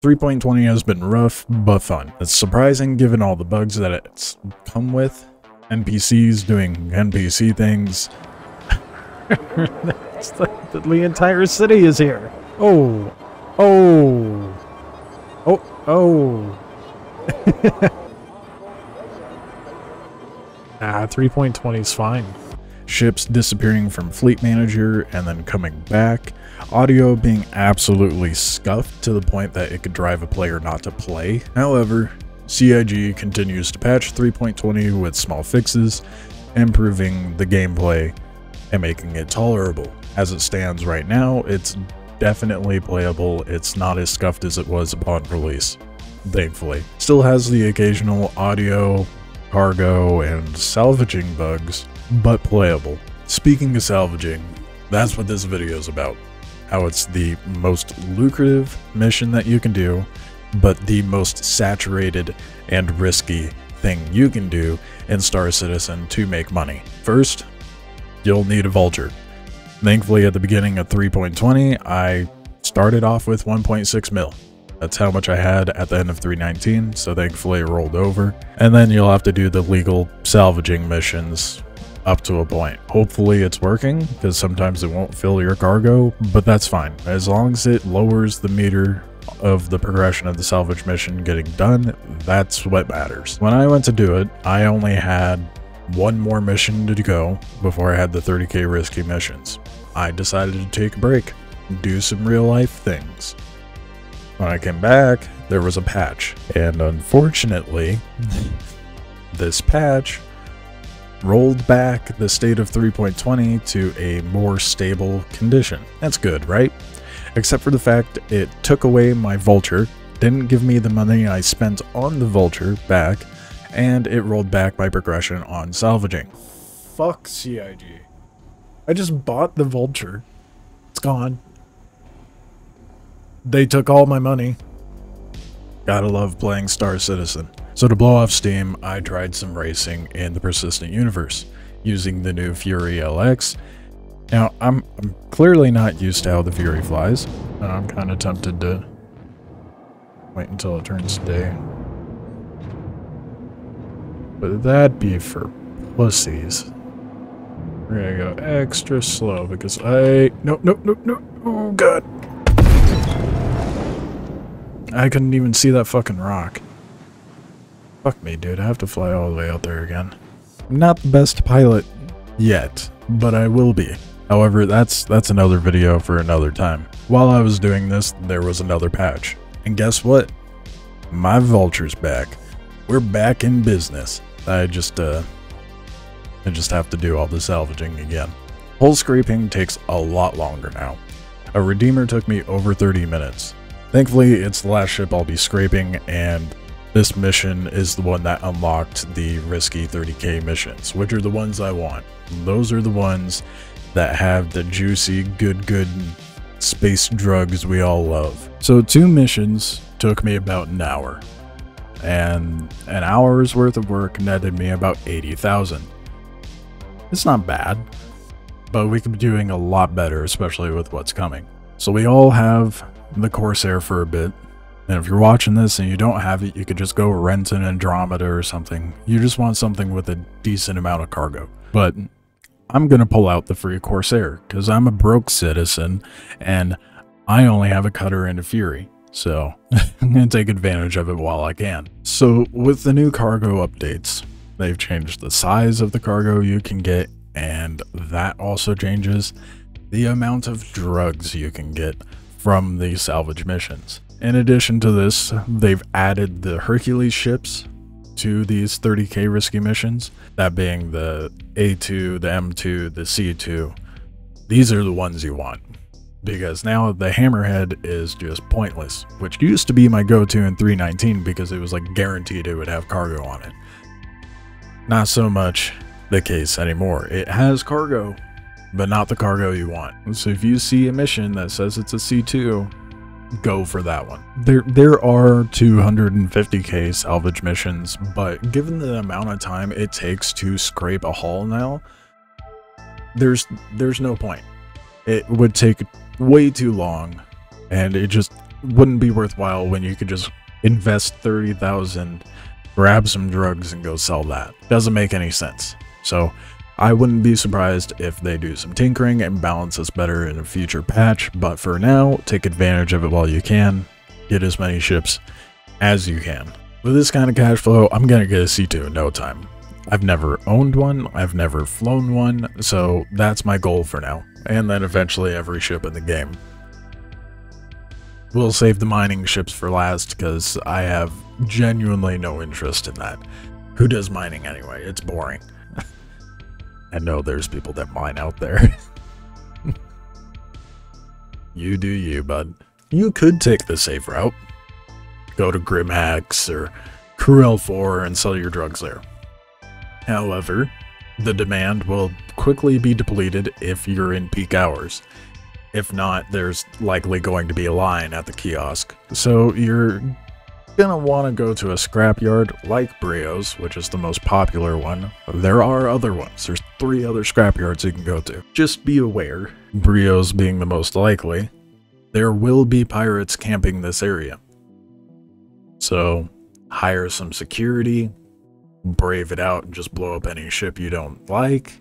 3.20 has been rough, but fun. It's surprising given all the bugs that it's come with. NPCs doing NPC things. The entire city is here. Oh. 3.20 is fine. Ships disappearing from Fleet Manager and then coming back. Audio being absolutely scuffed to the point that it could drive a player not to play. However, CIG continues to patch 3.20 with small fixes, improving the gameplay and making it tolerable. As it stands right now, it's definitely playable. It's not as scuffed as it was upon release, thankfully. Still has the occasional audio, cargo, and salvaging bugs, but playable. Speaking of salvaging, that's what this video is about. How it's the most lucrative mission that you can do, but the most saturated and risky thing you can do in Star Citizen to make money. First, you'll need a vulture. Thankfully, at the beginning of 3.20, I started off with 1.6 mil. That's how much I had at the end of 3.19, so thankfully it rolled over. And then you'll have to do the legal salvaging missions up to a point. Hopefully it's working, because sometimes it won't fill your cargo, but that's fine. As long as it lowers the meter of the progression of the salvage mission getting done, that's what matters. When I went to do it, I only had one more mission to go before I had the 30k risky missions. I decided to take a break, do some real life things. When I came back, there was a patch, and unfortunately, this patch rolled back the state of 3.20 to a more stable condition. That's good, right? Except for the fact it took away my vulture, didn't give me the money I spent on the vulture back, and it rolled back my progression on salvaging. Fuck CIG. I just bought the vulture. It's gone. They took all my money. Gotta love playing Star Citizen. So to blow off steam, I tried some racing in the Persistent Universe, using the new Fury LX. Now, I'm clearly not used to how the Fury flies, and I'm kind of tempted to wait until it turns day. But that'd be for pussies. We're gonna go extra slow because no, oh god. I couldn't even see that fucking rock. Fuck me, dude. I have to fly all the way out there again. I'm not the best pilot yet, but I will be. However, that's another video for another time. While I was doing this, there was another patch. And guess what? My vulture's back. We're back in business. I just have to do all the salvaging again. Hull scraping takes a lot longer now. A Redeemer took me over 30 minutes. Thankfully, it's the last ship I'll be scraping, and this mission is the one that unlocked the risky 30k missions, which are the ones I want. Those are the ones that have the juicy, good space drugs we all love. So 2 missions took me about an hour, and an hour's worth of work netted me about 80,000. It's not bad, but we could be doing a lot better, especially with what's coming. So we all have the Corsair for a bit, and if you're watching this and you don't have it, you could just go rent an Andromeda or something. You just want something with a decent amount of cargo. But I'm gonna pull out the free Corsair, because I'm a broke citizen, and I only have a cutter and a Fury. So I'm gonna take advantage of it while I can. So with the new cargo updates, they've changed the size of the cargo you can get, and that also changes the amount of drugs you can get from the salvage missions. In addition to this, they've added the Hercules ships to these 30k risky missions, that being the A2, the M2, the C2. These are the ones you want, because now the Hammerhead is just pointless, which used to be my go-to in 3.19 because it was like guaranteed it would have cargo on it. Not so much the case anymore. It has cargo, but not the cargo you want. So if you see a mission that says it's a C2, go for that one. There are 250k salvage missions, but given the amount of time it takes to scrape a hull now, there's no point. It would take way too long, and it just wouldn't be worthwhile when you could just invest 30,000, grab some drugs, and go sell that. Doesn't make any sense. So I wouldn't be surprised if they do some tinkering and balance this better in a future patch, but for now, take advantage of it while you can. Get as many ships as you can. With this kind of cash flow, I'm gonna get a C2 in no time. I've never owned one, I've never flown one, so that's my goal for now. And then eventually every ship in the game. We'll save the mining ships for last, because I have genuinely no interest in that. Who does mining anyway? It's boring. I know there's people that mine out there. You do you, bud. You could take the safe route. Go to Grimhacks or Cruel 4 and sell your drugs there. However, the demand will quickly be depleted if you're in peak hours. If not, there's likely going to be a line at the kiosk. So you're gonna want to go to a scrapyard like Brio's, which is the most popular one. There are other ones. There's 3 other scrapyards you can go to. Just be aware, Brio's being the most likely, there will be pirates camping this area. So hire some security, brave it out and just blow up any ship you don't like,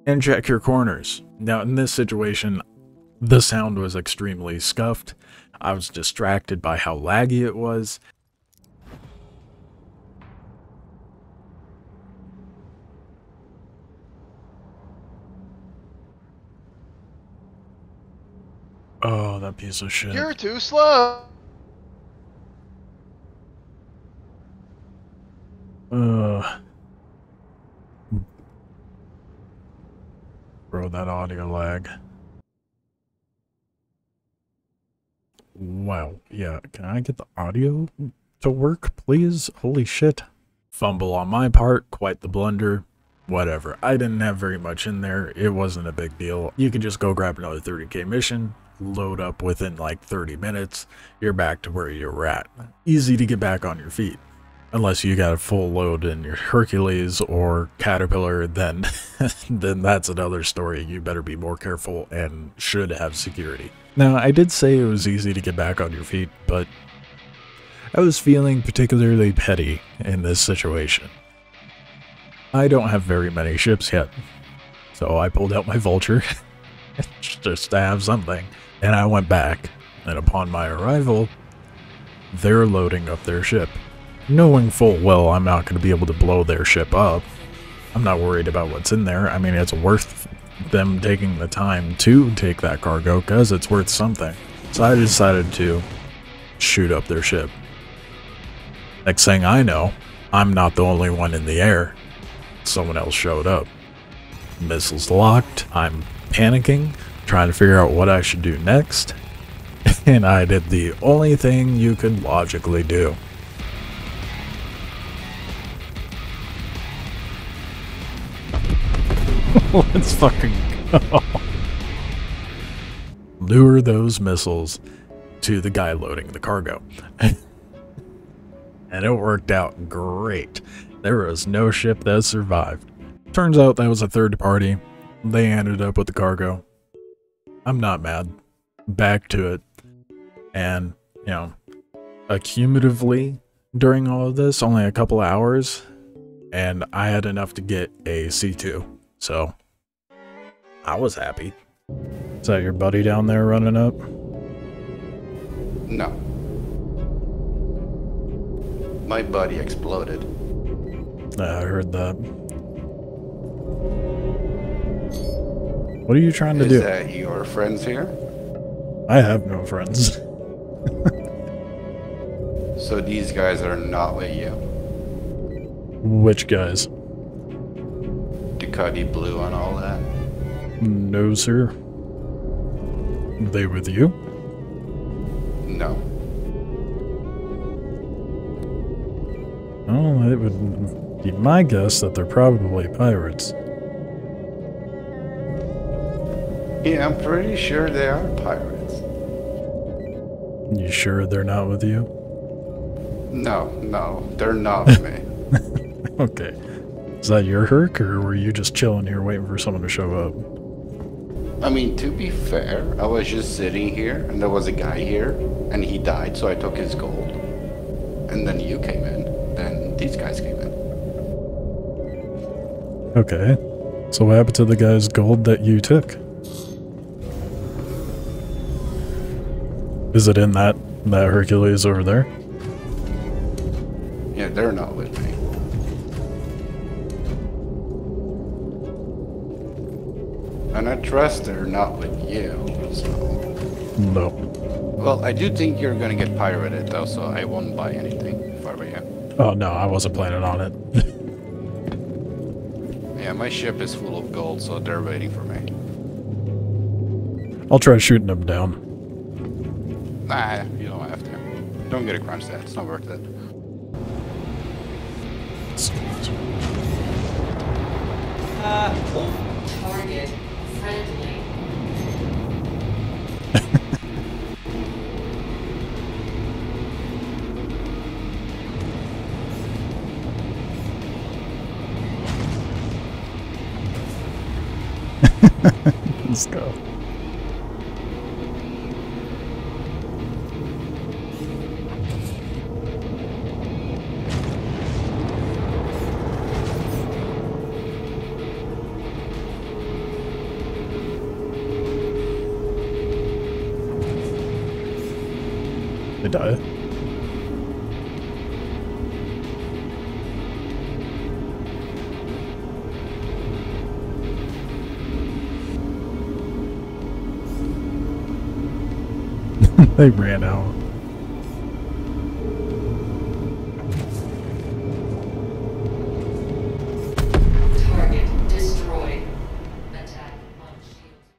and check your corners. Now in this situation, the sound was extremely scuffed. I was distracted by how laggy it was. Oh, that piece of shit. You're too slow. Bro, that audio lag. Wow, yeah, can I get the audio to work, please? Holy shit. Fumble on my part, quite the blunder. Whatever, I didn't have very much in there, it wasn't a big deal. You could just go grab another 30k mission, load up within like 30 minutes, you're back to where you were at. Easy to get back on your feet. Unless you got a full load in your Hercules or Caterpillar, then then that's another story. You better be more careful and should have security. Now, I did say it was easy to get back on your feet, but I was feeling particularly petty in this situation. I don't have very many ships yet, so I pulled out my Vulture just to have something, and I went back, and upon my arrival, they're loading up their ship. Knowing full well I'm not going to be able to blow their ship up. I'm not worried about what's in there. I mean, it's worth them taking the time to take that cargo because it's worth something. So I decided to shoot up their ship. Next thing I know, I'm not the only one in the air. Someone else showed up. Missiles locked. I'm panicking, trying to figure out what I should do next. And I did the only thing you could logically do. Let's fucking go. Lure those missiles to the guy loading the cargo. And it worked out great. There was no ship that survived. Turns out that was a third party. They ended up with the cargo. I'm not mad. Back to it. And, you know, accumulatively during all of this, only a couple hours, and I had enough to get a C2. So, I was happy. Is that your buddy down there running up? No. My buddy exploded. I heard that. What are you trying to do? Is that your friends here? I have no friends. So these guys are not with you? Which guys? Ducati Blue and all that? No, sir. They with you? No. Oh, it would be my guess that they're probably pirates. Yeah, I'm pretty sure they are pirates. You sure they're not with you? No, they're not with me. Okay. Is that your herc, or were you just chilling here waiting for someone to show up? I mean, to be fair, I was just sitting here, and there was a guy here, and he died, so I took his gold. And then you came in, then these guys came in. Okay. So what happened to the guy's gold that you took? Is it in that Hercules over there? Yeah, they're not with me. And I trust they're not with you, so... No. Well, I do think you're gonna get pirated, though, so I won't buy anything if I were you. Oh, no, I wasn't planning on it. Yeah, my ship is full of gold, so they're waiting for me. I'll try shooting him down. Nah, you don't have to. Don't get a crunch stat, it's not worth it. Target friendly. Let's go. They die. They ran out.